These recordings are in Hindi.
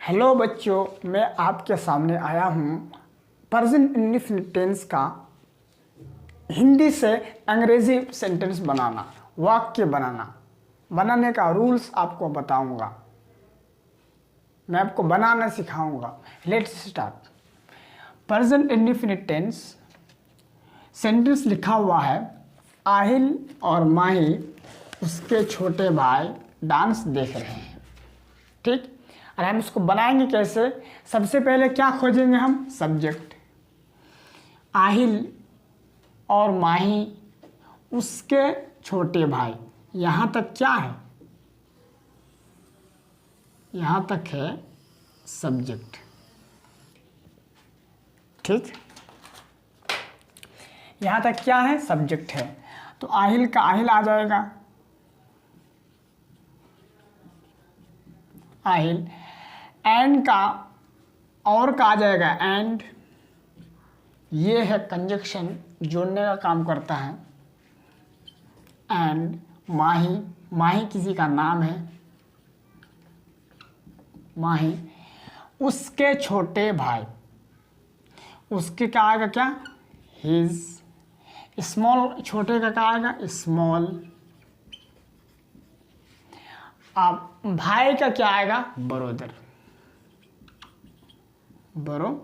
हेलो बच्चों, मैं आपके सामने आया हूँ प्रेजेंट इंडेफिनिट टेंस का हिंदी से अंग्रेजी सेंटेंस बनाना, वाक्य बनाने का रूल्स आपको बताऊंगा। मैं आपको बनाना सिखाऊंगा। Let's start. Present indefinite tense sentence लिखा हुआ है, आहिल और माही उसके छोटे भाई डांस देख रहे हैं। ठीक, और हम इसको बनाएंगे कैसे? सबसे पहले क्या खोजेंगे हम? सब्जेक्ट। आहिल और माही उसके छोटे भाई, यहाँ तक क्या है? यहाँ तक है सब्जेक्ट। ठीक, यहाँ तक क्या है? सब्जेक्ट है। तो आहिल का आहिल आ जाएगा, आहिल। एंड का और का आ जाएगा एंड। ये है कंजक्शन, जोड़ने का काम करता है। एंड माही, माही किसी का नाम है, माही उसके छोटे भाई, उसके क्या आएगा? क्या? हिज। स्मॉल, छोटे का क्या आएगा? स्मॉल। अब भाई का क्या आएगा? Brother, brother.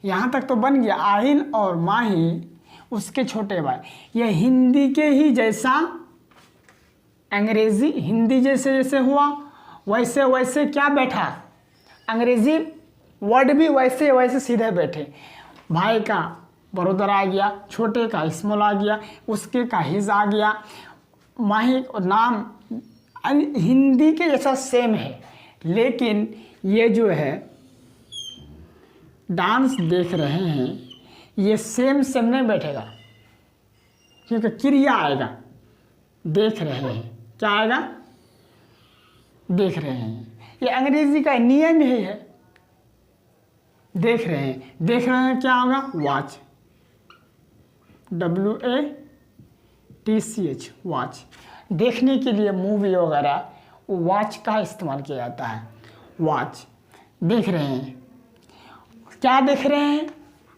यहां तक तो बन गया। आहिल और माही उसके छोटे भाई। यह हिंदी के ही जैसा अंग्रेजी, हिंदी जैसे जैसे हुआ वैसे वैसे क्या बैठा? अंग्रेजी वर्ड भी वैसे वैसे सीधे बैठे। भाई का ब्रदर आ गया, छोटे का स्मॉल आ गया, उसके का हिज आ गया। माही नाम हिंदी के जैसा सेम है, लेकिन ये जो है डांस देख रहे हैं, ये सेम नहीं बैठेगा, क्योंकि क्रिया आएगा। देख रहे हैं, क्या आएगा? देख रहे हैं। ये अंग्रेजी का नियम ही है। देख रहे हैं, देख रहे हैं क्या होगा? Watch, WATCH, watch. देखने के लिए मूवी वगैरह वॉच का इस्तेमाल किया जाता है। वॉच, देख रहे हैं। क्या देख रहे हैं?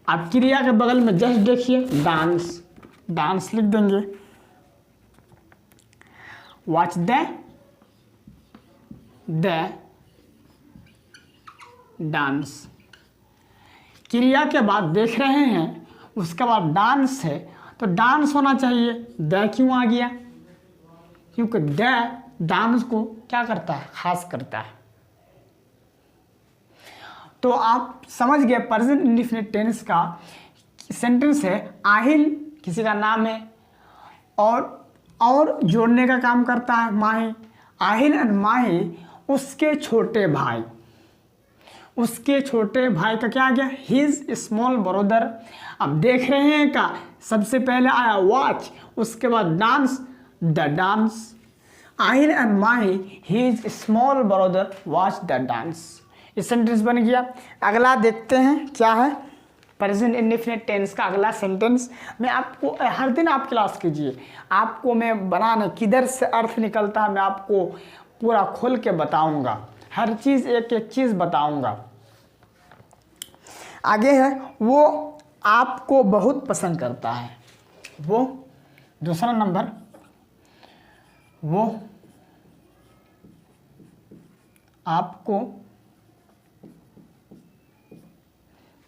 आप क्रिया के बगल में जस्ट देखिए, डांस, डांस लिख देंगे। Watch the dance. क्रिया के बाद देख रहे हैं, उसके बाद डांस है, तो डांस होना चाहिए। द क्यों आ गया? क्योंकि द डांस को क्या करता है? खास करता है। तो आप समझ गए प्रेजेंट इंडेफिनिट टेंस का सेंटेंस है, आहिल किसी का नाम है और जोड़ने का काम करता है माही। आहिल एंड माही उसके छोटे भाई, उसके छोटे भाई का क्या आ गया? His small brother. अब देख रहे हैं का सबसे पहले आया वॉच, उसके बाद dance, the dance. Aahil and Mahi his small brother watch the dance. ये सेंटेंस बन गया। अगला देखते हैं क्या है प्रेजेंट इंडेफिनिट टेंस का अगला सेंटेंस। मैं आपको हर दिन आप क्लास कीजिए, आपको मैं बनाना किधर से अर्थ निकलता है मैं आपको पूरा खोल के बताऊंगा। हर चीज़ एक एक चीज़ बताऊंगा। आगे है, वो आपको बहुत पसंद करता है। वो दूसरा नंबर, वो आपको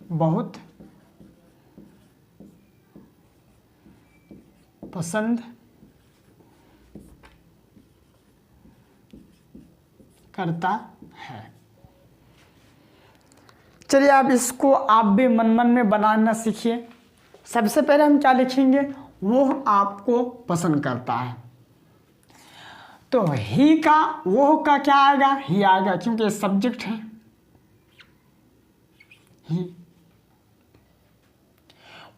बहुत पसंद करता है। चलिए अब इसको आप भी मन में बनाना सीखिए। सबसे पहले हम क्या लिखेंगे? वो आपको पसंद करता है। तो ही का, वो का क्या आएगा? ही आएगा, क्योंकि सब्जेक्ट है ही।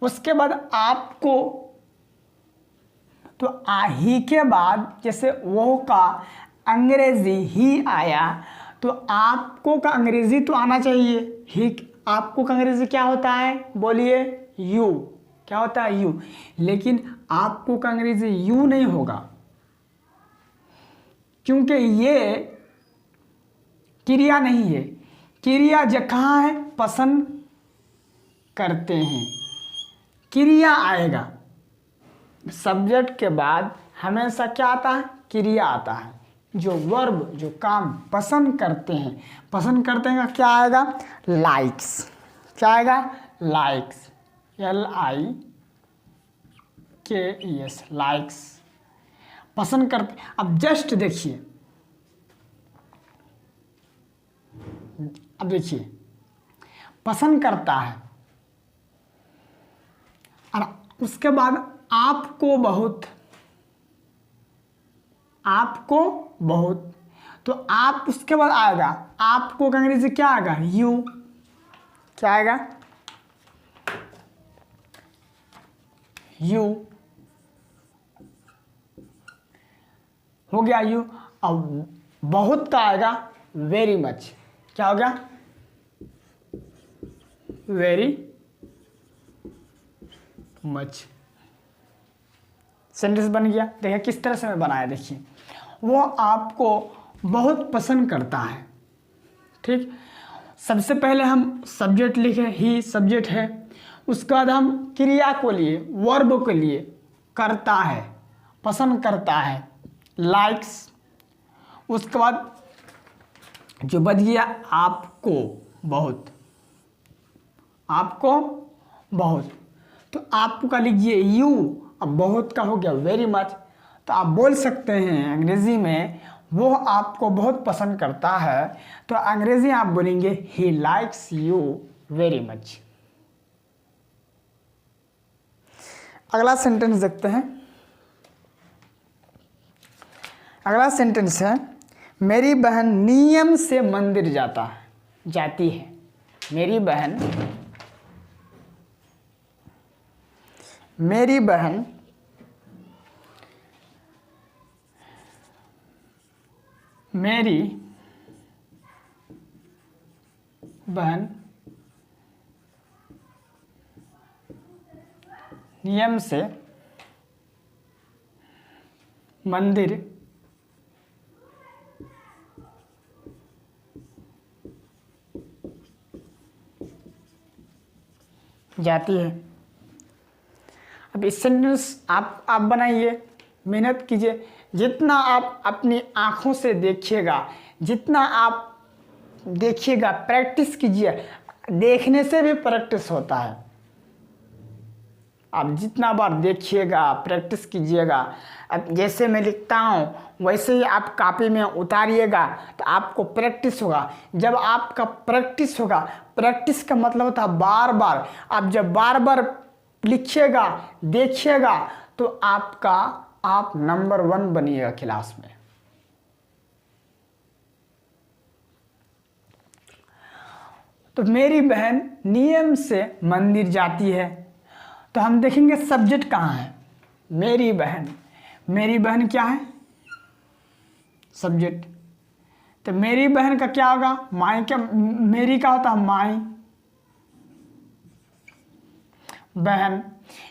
उसके बाद आपको, तो ही के बाद जैसे वो का अंग्रेजी ही आया, तो आपको का अंग्रेजी तो आना चाहिए। ही आपको का अंग्रेजी क्या होता है? बोलिए, यू। क्या होता है? यू। लेकिन आपको का अंग्रेजी यू नहीं होगा, क्योंकि ये क्रिया नहीं है। क्रिया कहाँ है? पसंद करते हैं। क्रिया आएगा, सब्जेक्ट के बाद हमेशा क्या आता है? क्रिया आता है। जो वर्ब, जो काम पसंद करते हैं, पसंद करते हैं का क्या आएगा? लाइक्स। क्या आएगा? Likes, LIKES, likes. पसंद करते। अब जस्ट देखिए, अब देखिए, पसंद करता है और उसके बाद आपको बहुत, आपको बहुत, तो आप उसके बाद आएगा, आपको का अंग्रेजी क्या आएगा? यू। क्या आएगा? यू। हो गया यू। अब बहुत का आएगा वेरी मच। क्या हो गया? Very much. सेंटेंस बन गया। देखिए किस तरह से मैं बनाया, देखिए वो आपको बहुत पसंद करता है। ठीक, सबसे पहले हम सब्जेक्ट लिखे, ही सब्जेक्ट है। उसके बाद हम क्रिया को लिए, वर्ब के लिए, करता है, पसंद करता है, लाइक्स। उसके बाद जो बच गया आपको बहुत, आपको बहुत, तो आपको का लिखिए यू, अब बहुत का हो गया वेरी मच। तो आप बोल सकते हैं अंग्रेजी में वो आपको बहुत पसंद करता है, तो अंग्रेजी आप बोलेंगे he likes you very much. अगला सेंटेंस देखते हैं। अगला सेंटेंस है, मेरी बहन नियम से मंदिर जाती है। मेरी बहन मेरी बहन नियम से मंदिर जाती है। अब इस सेंटेंस आप बनाइए, मेहनत कीजिए। जितना आप अपनी आँखों से देखिएगा, जितना आप देखिएगा, प्रैक्टिस कीजिए। देखने से भी प्रैक्टिस होता है। आप जितना बार देखिएगा, प्रैक्टिस कीजिएगा। अब जैसे मैं लिखता हूँ वैसे ही आप कॉपी में उतारिएगा तो आपको प्रैक्टिस होगा। जब आपका प्रैक्टिस होगा, प्रैक्टिस का मतलब होता है बार बार। आप जब बार बार लिखिएगा, देखिएगा, तो आप नंबर 1 बनिएगा क्लास में। तो मेरी बहन नियम से मंदिर जाती है, तो हम देखेंगे सब्जेक्ट कहाँ है? मेरी बहन। मेरी बहन क्या है? सब्जेक्ट। तो मेरी बहन का क्या होगा? माई। क्या मेरी का होता है? माई। बहन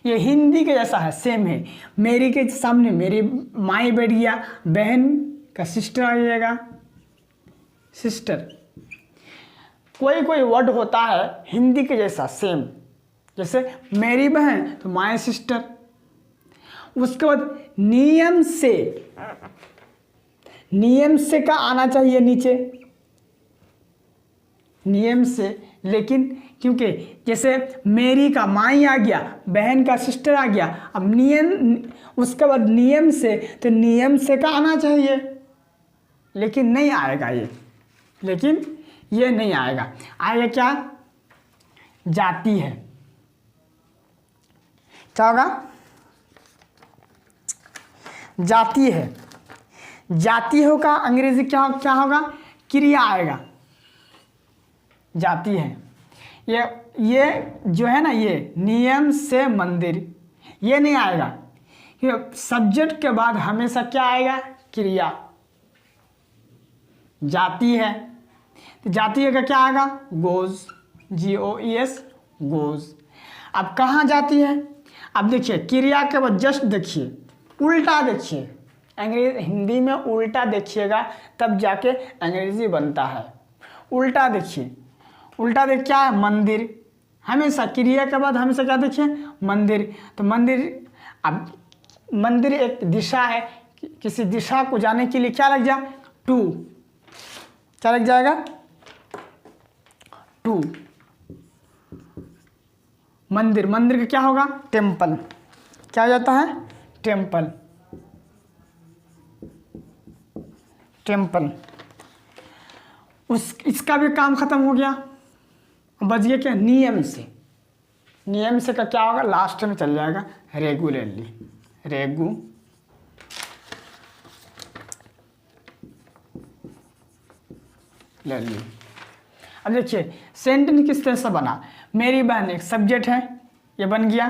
ये हिंदी के जैसा है, सेम है। मेरी के सामने मेरी माई बैठ गया, बहन का सिस्टर आ जाएगा, सिस्टर। कोई कोई वर्ड होता है हिंदी के जैसा सेम, जैसे मेरी बहन तो माई सिस्टर। उसके बाद नियम से का आना चाहिए नीचे, नियम से। लेकिन क्योंकि जैसे मेरी का माई आ गया, बहन का सिस्टर आ गया, अब नियम, उसके बाद नियम से, तो नियम से का आना चाहिए, लेकिन नहीं आएगा ये। लेकिन ये नहीं आएगा। आएगा क्या? जाती है। क्या होगा? जाती है। जाती हो का अंग्रेजी क्या होगा? क्रिया आएगा। जाती है। ये जो है ना, ये नियम से मंदिर, ये नहीं आएगा। सब्जेक्ट के बाद हमेशा क्या आएगा? क्रिया। जाती है, तो जाती है का क्या आएगा? Goes, GOES, goes. अब कहाँ जाती है? अब देखिए क्रिया के बाद जस्ट देखिए, उल्टा देखिए, अंग्रेज हिंदी में उल्टा देखिएगा तब जाके अंग्रेजी बनता है। उल्टा देखिए, उल्टा देख क्या है, मंदिर। हमेशा क्रिया के बाद हमेशा क्या देखिए, मंदिर। तो मंदिर, अब मंदिर एक दिशा है, किसी दिशा को जाने के लिए क्या लग जाए, टू। क्या लग जाएगा, टू। मंदिर, मंदिर का क्या होगा, टेम्पल। क्या हो जाता है, टेम्पल, टेम्पल। इसका भी काम खत्म हो गया। बच गया क्या, नियम से। नियम से का क्या होगा, लास्ट में चल जाएगा रेगुलरली, रेगुलरली। अब देखिए सेंटेंस किस तरह से बना, मेरी बहन एक सब्जेक्ट है, ये बन गया।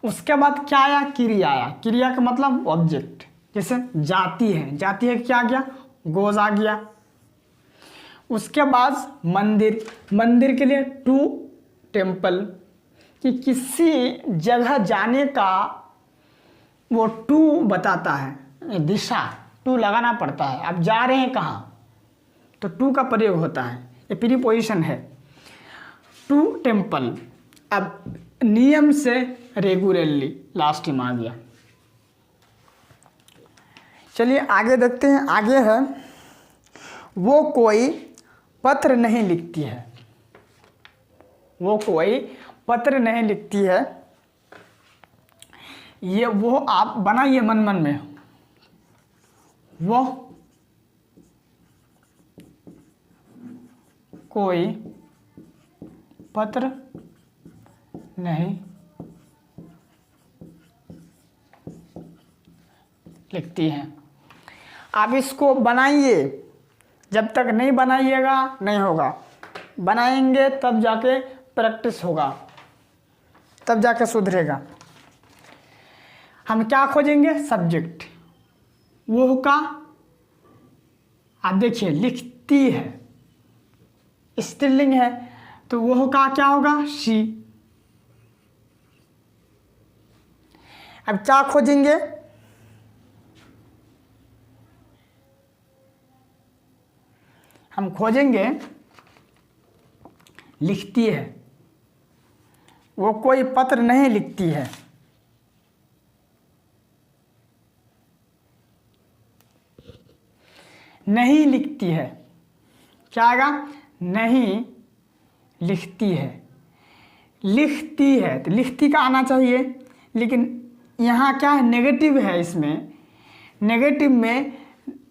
उसके बाद क्या आया, क्रिया आया। क्रिया का मतलब ऑब्जेक्ट, जैसे जाती है, जाती है क्या आ गया, गोज आ गया। उसके बाद मंदिर, मंदिर के लिए टू, टेम्पल, कि किसी जगह जाने का वो टू बताता है, दिशा, टू लगाना पड़ता है। आप जा रहे हैं कहाँ, तो टू का प्रयोग होता है, ये प्रीपोजिशन है, टू टेम्पल। अब नियम से रेगुलरली लास्ट में आ गया। चलिए आगे देखते हैं। आगे है, वो कोई पत्र नहीं लिखती है, वो कोई पत्र नहीं लिखती है। ये वो आप बनाइए मन मन में, वो कोई पत्र नहीं लिखती है। आप इसको बनाइए, जब तक नहीं बनाइएगा नहीं होगा। बनाएंगे तब जाके प्रैक्टिस होगा, तब जाके सुधरेगा। हम क्या खोजेंगे, सब्जेक्ट। वो का, आप देखिए लिखती है, स्त्रीलिंग है, तो वो का क्या होगा, शी। अब क्या खोजेंगे, हम खोजेंगे लिखती है। वो कोई पत्र नहीं लिखती है, नहीं लिखती है। क्या आएगा, नहीं लिखती है। लिखती है तो लिखती का आना चाहिए, लेकिन यहाँ क्या है, नेगेटिव है। इसमें नेगेटिव में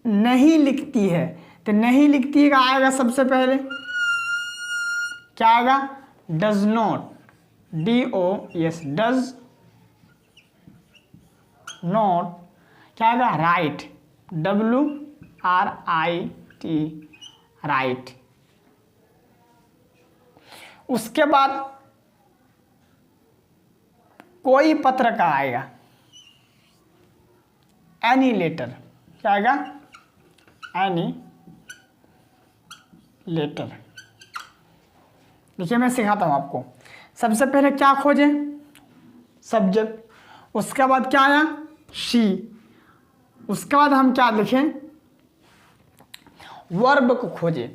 नहीं लिखती है, तो नहीं लिखती का आएगा सबसे पहले क्या आएगा, does not, DOS, does not. क्या आएगा, राइट, WRIT, राइट। उसके बाद कोई पत्र का आएगा, एनी लेटर। क्या आएगा, एनी लेटर। देखिए मैं सिखाता हूं आपको। सबसे पहले क्या खोजें, सब्जेक्ट। उसके बाद क्या आया, शी। उसके बाद हम क्या लिखें, वर्ब को खोजें।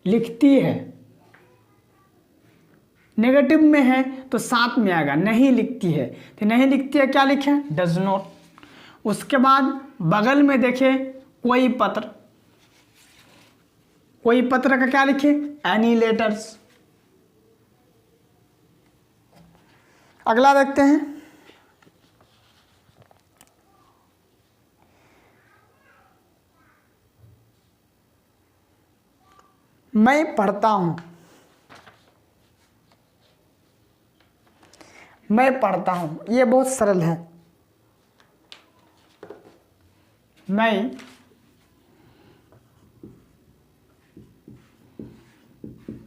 लिखती है, नेगेटिव में है तो साथ में आएगा, नहीं लिखती है, तो नहीं लिखती है क्या लिखें, डज नॉट। उसके बाद बगल में देखें कोई पत्र, कोई पत्र का क्या लिखे, एनी लेटर्स। अगला देखते हैं, मैं पढ़ता हूं, मैं पढ़ता हूं, ये बहुत सरल है। मैं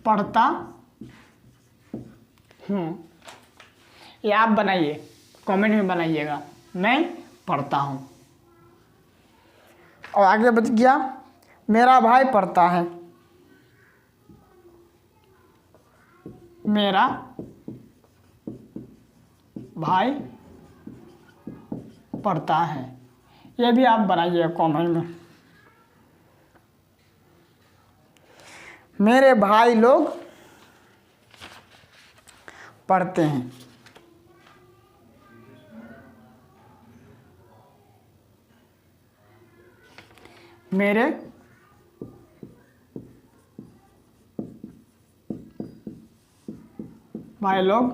पढ़ता हूं, ये आप बनाइए, कमेंट में बनाइएगा, मैं पढ़ता हूं। और आगे बच गया, मेरा भाई पढ़ता है, मेरा भाई पढ़ता है। ये भी आप बनाइए कमेंट में। मेरे भाई लोग पढ़ते हैं। मेरे भाई लोग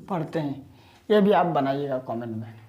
पढ़ते हैं। ये भी आप बनाइएगा कमेंट में।